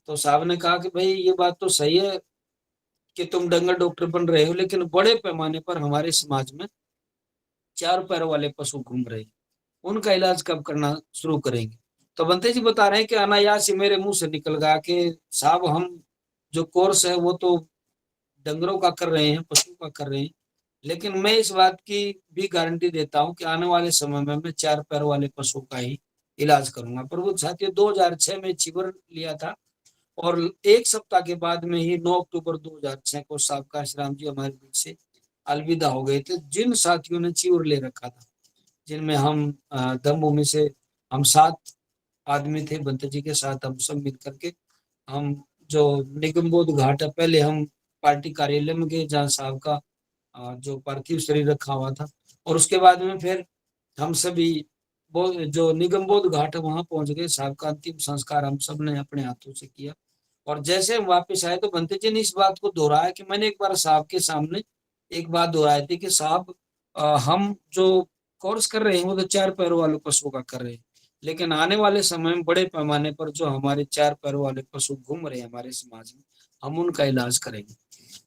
तो साहब ने कहा कि भाई ये बात तो सही है कि तुम डंगर डॉक्टर बन रहे हो, लेकिन बड़े पैमाने पर हमारे समाज में चार पैरों वाले पशु घूम रहे हैं, उनका इलाज कब करना शुरू करेंगे। तो बंते जी बता रहे हैं कि अनायास ही मेरे मुंह से निकल गया कि साहब हम जो कोर्स है वो तो डंगरों का कर रहे हैं, पशु का कर रहे हैं, लेकिन मैं इस बात की भी गारंटी देता हूं कि आने वाले समय में मैं चार पैर वाले पशु का ही इलाज करूंगा। प्रभु साथियों, 2006 में चिवर लिया था और एक सप्ताह के बाद में ही 9 अक्टूबर 2006 को साहब काश राम जी हमारे बीच से अलविदा हो गए थे। जिन साथियों ने चिवर ले रखा था, जिनमें हम दमभूमि से हम 7 आदमी थे, बंते जी के साथ हम सब मिल करके हम जो निगमबोध घाट है, पहले हम पार्टी कार्यालय में गए जहाँ साहब का जो पार्थिव शरीर रखा हुआ था, और उसके बाद में फिर हम सभी जो निगमबोध घाट है वहां पहुंच गए। साहब का अंतिम संस्कार हम सब ने अपने हाथों से किया। और जैसे हम वापस आए तो बंते जी ने इस बात को दोहराया कि मैंने एक बार साहब के सामने एक बात दोहराई थी कि साहब हम जो कोर्स कर रहे हैं वो तो चार पैरों वाले पशुओं का कर रहे हैं, लेकिन आने वाले समय में बड़े पैमाने पर जो हमारे चार पैरों वाले पशु घूम रहे हैं हमारे समाज में, हम उनका इलाज करेंगे।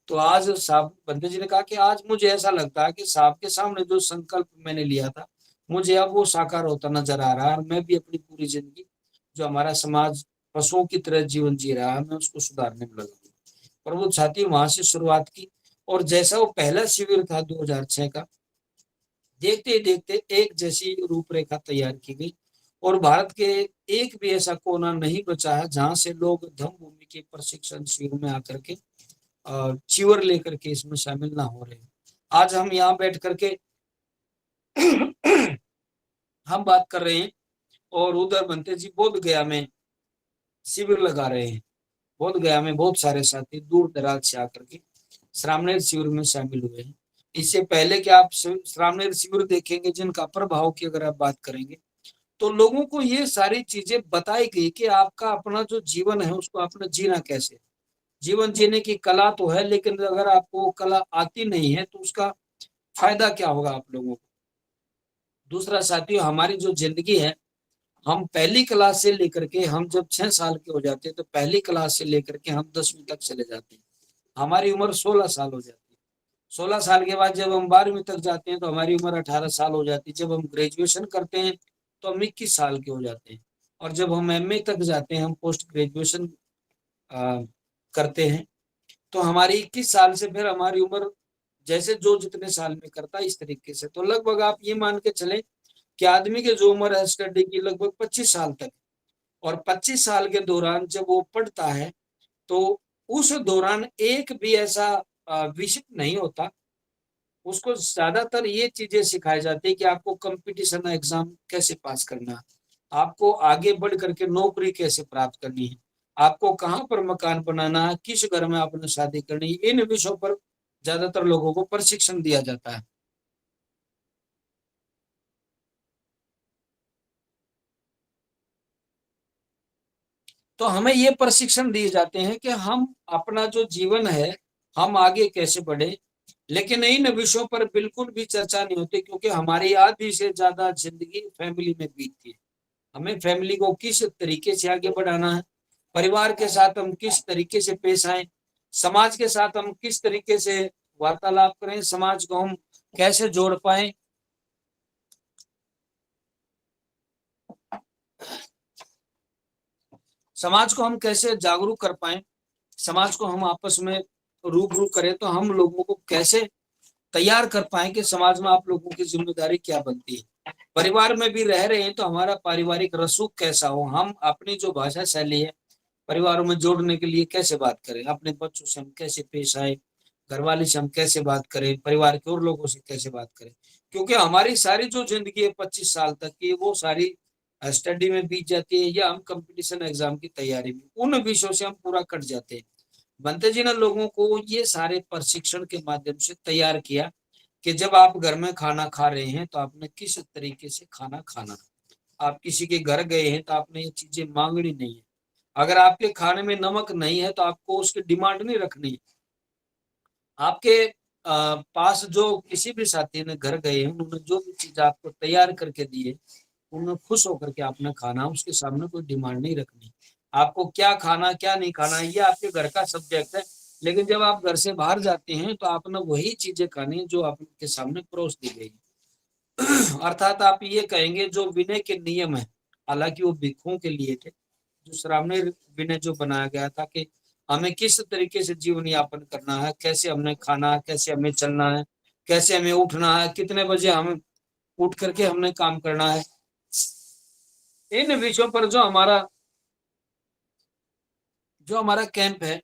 तो आज साहब बंते जी ने कहा कि आज मुझे ऐसा लगता है कि साहब के सामने जो संकल्प मैंने लिया था, मुझे अब वो साकार होता नजर आ रहा है, और मैं भी अपनी पूरी जिंदगी जो हमारा समाज पशुओं की तरह जीवन जी रहा है, मैं उसको सुधारने में लगा हूं। पर वो छाती वहां से शुरुआत की, और जैसा वो पहला शिविर था 2006 का, देखते ही देखते एक जैसी रूपरेखा तैयार की गई, और भारत के एक भी ऐसा कोना नहीं बचा है जहां से लोग धम्म भूमि के प्रशिक्षण शिविर में आकर के चिवर लेकर के इसमें शामिल ना हो रहे हैं। आज हम यहाँ बैठ करके हम बात कर रहे हैं, और उधर बनते जी बोध गया में शिविर लगा रहे हैं। बोध गया में बहुत सारे साथी दूर दराज से आकर के श्रामणेर शिविर में शामिल हुए हैं। इससे पहले कि आप श्रामणेर शिविर देखेंगे जिनका प्रभाव की अगर आप बात करेंगे, तो लोगों को ये सारी चीजें बताई गई कि आपका अपना जो जीवन है उसको अपना जीना कैसे। जीवन जीने की कला तो है, लेकिन अगर आपको वो कला आती नहीं है तो उसका फायदा क्या होगा आप लोगों को। दूसरा साथियों, हमारी जो जिंदगी है, हम पहली क्लास से लेकर के हम जब 6 साल के हो जाते हैं तो पहली क्लास से लेकर के हम 10वीं तक चले जाते हैं, हमारी उम्र 16 साल हो जाती है। 16 साल के बाद जब हम 12वीं तक जाते हैं तो हमारी उम्र 18 साल हो जाती है। जब हम ग्रेजुएशन करते हैं तो हम 21 साल के हो जाते हैं, और जब हम एमए तक जाते हैं, हम पोस्ट ग्रेजुएशन करते हैं, तो हमारी 21 साल से फिर हमारी उम्र जैसे जो जितने साल में करता है इस तरीके से, तो लगभग आप ये मान के चले कि आदमी की जो उम्र है स्टडी की लगभग 25 साल तक। और 25 साल के दौरान जब वो पढ़ता है तो उस दौरान एक भी ऐसा विषय नहीं होता, उसको ज्यादातर ये चीजें सिखाई जाती है कि आपको कंपटीशन एग्जाम कैसे पास करना है, आपको आगे बढ़ करके नौकरी कैसे प्राप्त करनी है, आपको कहाँ पर मकान बनाना है, किस घर में आपने शादी करनी है, इन विषयों पर ज्यादातर लोगों को प्रशिक्षण दिया जाता है। तो हमें ये प्रशिक्षण दिए जाते हैं कि हम अपना जो जीवन है हम आगे कैसे बढ़े, लेकिन इन विषयों पर बिल्कुल भी चर्चा नहीं होती, क्योंकि हमारी आधी से ज्यादा जिंदगी फैमिली में बीतती है। हमें फैमिली को किस तरीके से आगे बढ़ाना है, परिवार के साथ हम किस तरीके से पेश आए, समाज के साथ हम किस तरीके से वार्तालाप करें, समाज को हम कैसे जोड़ पाए, समाज को हम कैसे जागरूक कर पाए, समाज को हम आपस में रूबरू करें, तो हम लोगों को कैसे तैयार कर पाए कि समाज में आप लोगों की जिम्मेदारी क्या बनती है। परिवार में भी रह रहे हैं तो हमारा पारिवारिक रसूख कैसा हो, हम अपनी जो भाषा शैली है परिवारों में जोड़ने के लिए कैसे बात करें, अपने बच्चों से हम कैसे पेश आए, घरवाले से हम कैसे बात करें, परिवार के और लोगों से कैसे बात करें। क्योंकि हमारी सारी जो जिंदगी है 25 साल तक की, वो सारी स्टडी में बीत जाती है, या हम कंपटीशन एग्जाम की तैयारी में उन विषयों से हम पूरा कट जाते हैं। बनते जी ने लोगों को ये सारे प्रशिक्षण के माध्यम से तैयार किया कि जब आप घर में खाना खा रहे हैं तो आपने किस तरीके से खाना खाना, आप किसी के घर गए हैं तो आपने ये चीजें मांगनी नहीं है, अगर आपके खाने में नमक नहीं है तो आपको उसकी डिमांड नहीं रखनी है। आपके पास जो किसी भी साथी ने घर गए हैं, उन्होंने जो भी चीज आपको तैयार करके दी है, उन्हें खुश होकर के आपने खाना, उसके सामने कोई डिमांड नहीं रखनी। आपको क्या खाना क्या नहीं खाना ये आपके घर का सब्जेक्ट है, लेकिन जब आप घर से बाहर जाते हैं तो आपने वही चीजें खानी जो आपके सामने परोस दी गई। अर्थात आप ये कहेंगे जो विनय के नियम है हालांकि वो भिक्षुओं के लिए थे, जो श्रावणी विनय जो बनाया गया था कि हमें किस तरीके से जीवन यापन करना है, कैसे हमने खाना है, कैसे हमें चलना है, कैसे हमें उठना है, कितने बजे हमें उठ करके हमने काम करना है। इन विषयों पर जो हमारा कैंप है,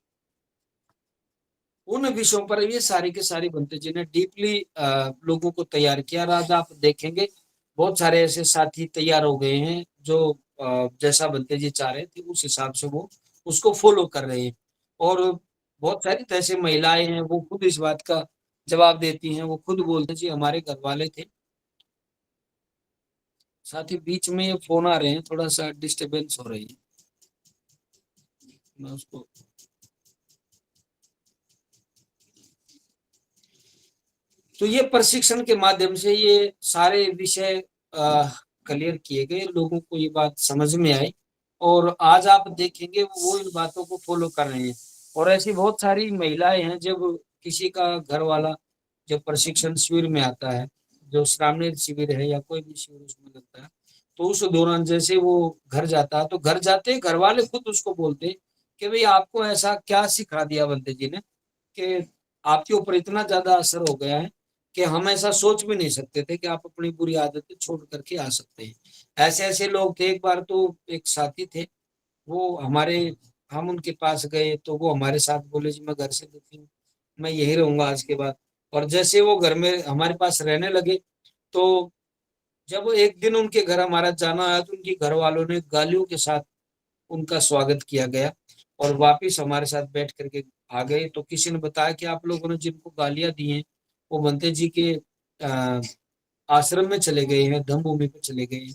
उन विषयों पर ये सारी के सारी बनते जी ने डीपली लोगों को तैयार किया। और आज आप देखेंगे बहुत सारे ऐसे साथी तैयार हो गए हैं जो जैसा बनते जी चाह रहे थे उस हिसाब से वो उसको फॉलो कर रहे हैं। और बहुत सारी तो ऐसी महिलाएं हैं वो खुद इस बात का जवाब देती हैं, वो खुद बोलते हैं जी हमारे घर वाले थे। साथ ही बीच में ये फोन आ रहे हैं, थोड़ा सा डिस्टरबेंस हो रही है, मैं उसको। तो ये प्रशिक्षण के माध्यम से ये सारे विषय क्लियर किए गए, लोगों को ये बात समझ में आई और आज आप देखेंगे वो इन बातों को फॉलो कर रहे हैं। और ऐसी बहुत सारी महिलाएं हैं, जब किसी का घर वाला जब प्रशिक्षण शिविर में आता है, जो श्रावणी शिविर है या कोई भी शिविर उसमें लगता है, तो उस दौरान जैसे वो घर जाता है तो घर जाते घर वाले खुद उसको बोलते हैं कि भाई आपको ऐसा क्या सिखा दिया बंदे जी ने कि आपके ऊपर इतना ज्यादा असर हो गया है कि हम ऐसा सोच भी नहीं सकते थे कि आप अपनी बुरी आदतें छोड़ करके आ सकते हैं। ऐसे ऐसे लोग थे। एक बार तो एक साथी थे, वो हमारे, हम उनके पास गए तो वो हमारे साथ बोले जी मैं घर से दुखी हूँ, मैं यही रहूंगा आज के बाद। और जैसे वो घर में हमारे पास रहने लगे, तो जब एक दिन उनके घर हमारा जाना आया तो उनके घर वालों ने गालियों के साथ उनका स्वागत किया गया और वापिस हमारे साथ बैठ करके आ गए। तो किसी ने बताया कि आप लोगों ने जिनको गालियां दी हैं वो बंते जी के अ, आश्रम में चले गए हैं, धम्म भूमि पे चले गए हैं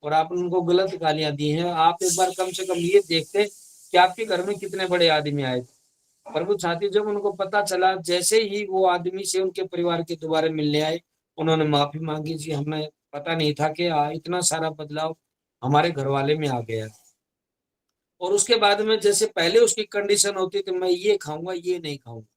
और आपने उनको गलत गालियां दी हैं। आप एक बार कम से कम ये देखते कि आपके घर में कितने बड़े आदमी आए थे। प्रभु छाती जब उनको पता चला, जैसे ही वो आदमी से उनके परिवार के दोबारा मिलने आए, उन्होंने माफी मांगी, जी हमें पता नहीं था कि इतना सारा बदलाव हमारे घर वाले में आ गया। और उसके बाद में जैसे पहले उसकी कंडीशन होती थी मैं ये खाऊंगा ये नहीं खाऊंगा,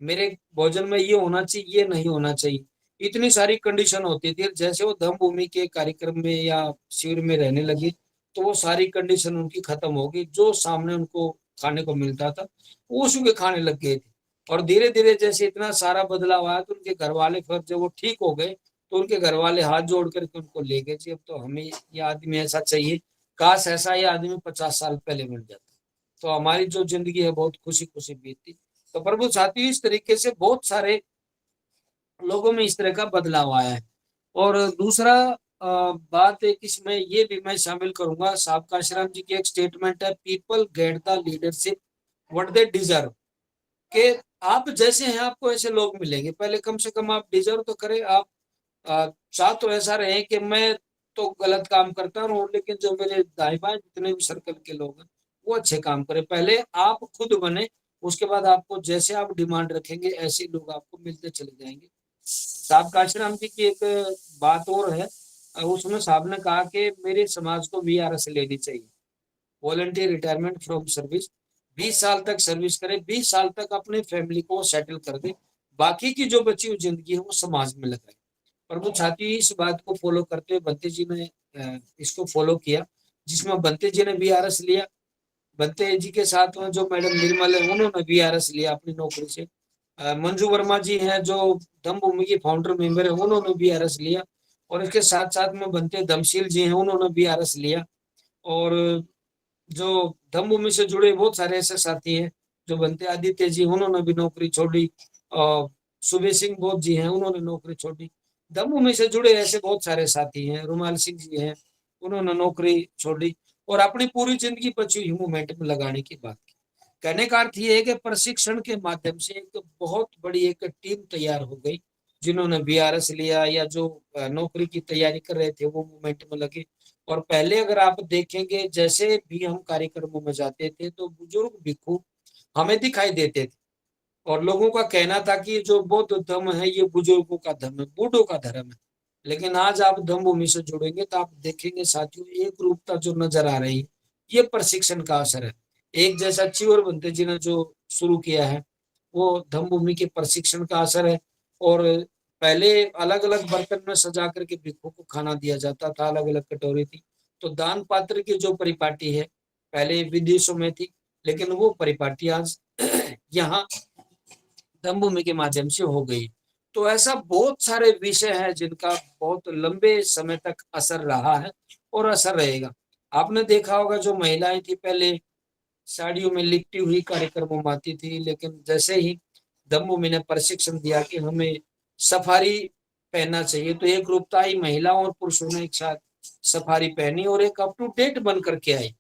मेरे भोजन में ये होना चाहिए ये नहीं होना चाहिए, इतनी सारी कंडीशन होती थी। जैसे वो धम्म भूमि के कार्यक्रम में या शिविर में रहने लगी तो वो सारी कंडीशन उनकी खत्म हो गई। जो सामने उनको खाने को मिलता था वो उसी के खाने लग गए थे। और धीरे धीरे जैसे इतना सारा बदलाव आया तो उनके घर वाले फिर जब वो ठीक हो गए तो उनके घर वाले हाथ जोड़ करके उनको ले गए जी अब तो हमें ये आदमी ऐसा चाहिए, काश ऐसा ये आदमी 50 साल पहले मिल जाता। तो हमारी जो जिंदगी है बहुत खुशी खुशी बीतती। तो प्रभु साथी इस तरीके से बहुत सारे लोगों में इस तरह का बदलाव आया है। और दूसरा बात एक इसमें ये भी मैं शामिल करूंगा, साबका आश्रम जी की एक स्टेटमेंट है, people get the leadership what they deserve. कि आप जैसे हैं आपको ऐसे लोग मिलेंगे, पहले कम से कम आप डिजर्व तो करें। आप चाह तो ऐसा रहे कि मैं तो गलत काम करता हूँ लेकिन जो मेरे दाएं बाएं जितने भी सर्कल के लोग हैं वो अच्छे काम करें, पहले आप खुद बने। उसके बाद आपको जैसे आप डिमांड रखेंगे ऐसे लोग आपको मिलते चले जाएंगे। साहब काशीराम जी की एक बात और है, उसमें साहब ने कहा कि मेरे समाज को वीआरएस लेनी चाहिए, वॉलंटियर रिटायरमेंट फ्रॉम सर्विस। 20 साल तक सर्विस करे, 20 साल तक अपने फैमिली को सेटल कर दे, बाकी की जो बची हुई जिंदगी है वो समाज में लगाए। और वो छात्री इस बात को फॉलो करते हुए बंते जी ने इसको फॉलो किया, जिसमें बंते जी ने बीआरएस लिया। बंते जी के साथ में जो मैडम निर्मल है उन्होंने बीआरएस लिया अपनी नौकरी से। मंजू वर्मा जी हैं जो धम्म भूमि की फाउंडर मेंबर है, उन्होंने बीआरएस लिया। और इसके साथ साथ में बनते धमशील जी हैं उन्होंने बीआरएस लिया। और जो धम्म भूमि से जुड़े बहुत सारे ऐसे साथी हैं जो बनते आदित्य जी उन्होंने भी नौकरी छोड़ी, और सुबह सिंह बोध जी हैं उन्होंने नौकरी छोड़ी। धम्म भूमि से जुड़े ऐसे बहुत सारे साथी हैं, रुमाल सिंह जी हैं उन्होंने नौकरी छोड़ी और अपनी पूरी जिंदगी बची हुई मूवमेंट में लगाने की बात की। कहने का अर्थ ये है कि प्रशिक्षण के माध्यम से एक बहुत बड़ी एक टीम तैयार हो गई, जिन्होंने बीआरएस लिया या जो नौकरी की तैयारी कर रहे थे वो मूवमेंट में लगे। और पहले अगर आप देखेंगे जैसे भी हम कार्यक्रमों में जाते थे तो बुजुर्ग भिक्षु हमें दिखाई देते थे और लोगों का कहना था कि जो बौद्ध धर्म है ये बुजुर्गों का धर्म है, बूढ़ों का धर्म है। लेकिन आज आप धम्म भूमि से जुड़ेंगे तो आप देखेंगे साथियों एक रूपता जो नजर आ रही है, ये प्रशिक्षण का असर है। एक जैसा चिवर बनते जी ने जो शुरू किया है वो धम्म भूमि के प्रशिक्षण का असर है। और पहले अलग अलग बर्तन में सजा करके भिक्षु को खाना दिया जाता था, अलग अलग कटोरी थी। तो दान पात्र की जो परिपाटी है पहले विदेशों में थी, लेकिन वो परिपाटी आज यहाँ दमभूमि के माध्यम से हो गई। तो ऐसा बहुत सारे विषय हैं जिनका बहुत लंबे समय तक असर रहा है और असर रहेगा। आपने देखा होगा जो महिलाएं थी पहले साड़ियों में लिपटी हुई कार्यक्रमों में आती थी, लेकिन जैसे ही दमभूमि ने प्रशिक्षण दिया कि हमें सफारी पहनना चाहिए, तो एक रूपता ही महिलाओं और पुरुषों ने एक साथ सफारी पहनी और एक अप टू डेट बन करके आई।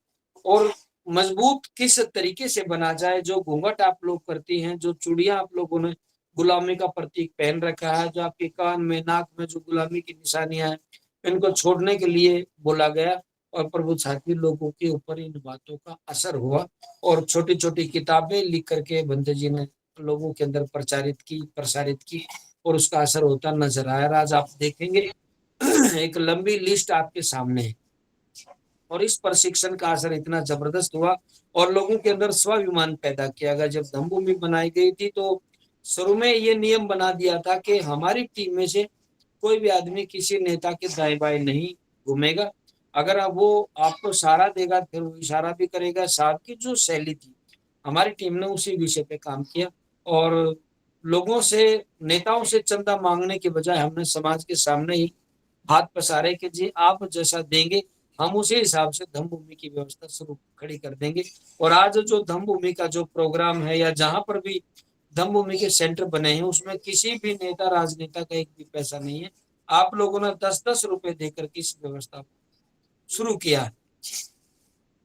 और मजबूत किस तरीके से बना जाए, जो घूंघट आप लोग करती हैं, जो चूड़ियां आप लोगों ने गुलामी का प्रतीक पहन रखा है, जो आपके कान में नाक में जो गुलामी की निशानियां हैं, इनको छोड़ने के लिए बोला गया। और प्रभु छात्री लोगों के ऊपर इन बातों का असर हुआ और छोटी छोटी किताबें लिख करके बंते जी ने लोगों के अंदर प्रसारित की और उसका असर होता नजर आया। आज आप देखेंगे एक लंबी लिस्ट आपके सामने है और इस प्रशिक्षण का असर इतना जबरदस्त हुआ और लोगों के अंदर स्वाभिमान पैदा किया गया। जब दमभूमि बनाई गई थी तो शुरू में ये नियम बना दिया था कि हमारी टीम में से कोई भी आदमी किसी नेता के दाएं बाएं नहीं घूमेगा। अगर अब वो आपको सहारा देगा फिर वो इशारा भी करेगा। साहब की जो शैली थी, हमारी टीम ने उसी विषय पे काम किया और लोगों से, नेताओं से चंदा मांगने के बजाय हमने समाज के सामने ही हाथ पसारे कि जी आप जैसा देंगे हम उसी हिसाब से धम्म की व्यवस्था शुरू खड़ी कर देंगे। और आज जो धम्म का जो प्रोग्राम है या जहां पर भी धम्म के सेंटर बने हैं उसमें किसी भी नेता राजनेता का एक भी पैसा नहीं है। आप लोगों ने 10-10 रुपए देकर के इस व्यवस्था को शुरू किया,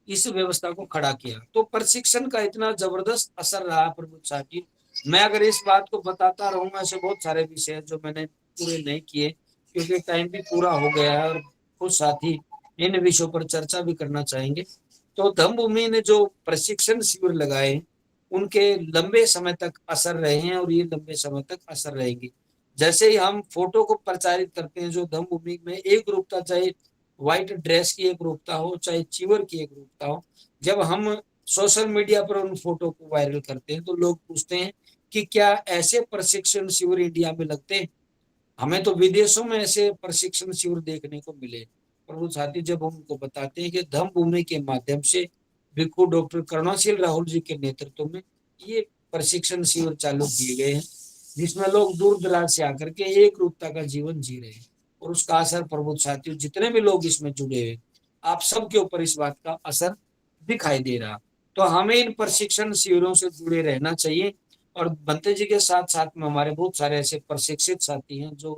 इस व्यवस्था को खड़ा किया। तो प्रशिक्षण का इतना जबरदस्त असर रहा प्रभु साथी। मैं अगर इस बात को बताता रहूंगा, ऐसे बहुत सारे विषय हैं जो मैंने पूरे नहीं किए क्योंकि टाइम भी पूरा हो गया है और कुछ साथी इन विषयों पर चर्चा भी करना चाहेंगे। तो धम्मभूमि ने जो प्रशिक्षण शिविर लगाए उनके लंबे समय तक असर रहे हैं और ये लंबे समय तक असर रहेंगे। जैसे ही हम फोटो को प्रचारित करते हैं, जो धम्मभूमि में एक रूपता, चाहे व्हाइट ड्रेस की एक रूपता हो चाहे चिवर की एक रूपता हो, जब हम सोशल मीडिया पर उन फोटो को वायरल करते हैं तो लोग पूछते हैं कि क्या ऐसे प्रशिक्षण शिविर इंडिया में लगते हैं। हमें तो विदेशों में ऐसे प्रशिक्षण शिविर देखने को मिले। और वो साथी जब हम उनको बताते हैं कि धम्म भूमि के माध्यम से भिक्खु डॉक्टर करुणाशील राहुल जी के नेतृत्व में ये प्रशिक्षण शिविर चालू किए गए हैं जिसमें लोग दूर दराज से आकर के एक रूपता का जीवन जी रहे हैं और उसका असर प्रबुद्ध साथियों जितने भी लोग इसमें जुड़े हुए आप सबके ऊपर इस बात का असर दिखाई दे रहा। तो हमें इन प्रशिक्षण शिविरों से जुड़े रहना चाहिए। और बंते जी के साथ साथ में हमारे बहुत सारे ऐसे प्रशिक्षित साथी हैं जो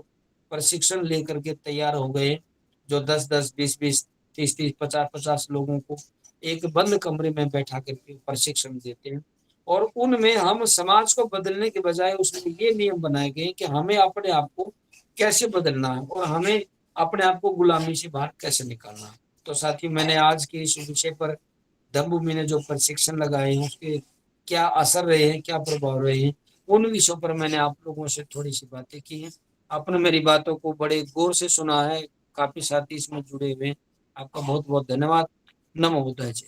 प्रशिक्षण लेकर के तैयार हो गए, जो 10-10, 20-20, 30-30, 50-50 लोगों को एक बंद कमरे में बैठा करके प्रशिक्षण देते हैं। और उनमें हम समाज को बदलने के बजाय उसमें ये नियम बनाए गए कि हमें अपने आप को कैसे बदलना है और हमें अपने आप को गुलामी से बाहर कैसे निकालना है। तो साथ ही मैंने आज के इस विषय पर धम्मभूमि ने जो प्रशिक्षण लगाए हैं उसके क्या असर रहे हैं, क्या प्रभाव रहे हैं, उन विषयों पर मैंने आप लोगों से थोड़ी सी बातें की हैं। आपने मेरी बातों को बड़े गौर से सुना है, काफी साथी इसमें जुड़े हुए हैं। आपका बहुत बहुत धन्यवाद। नमो बुद्धाय जी।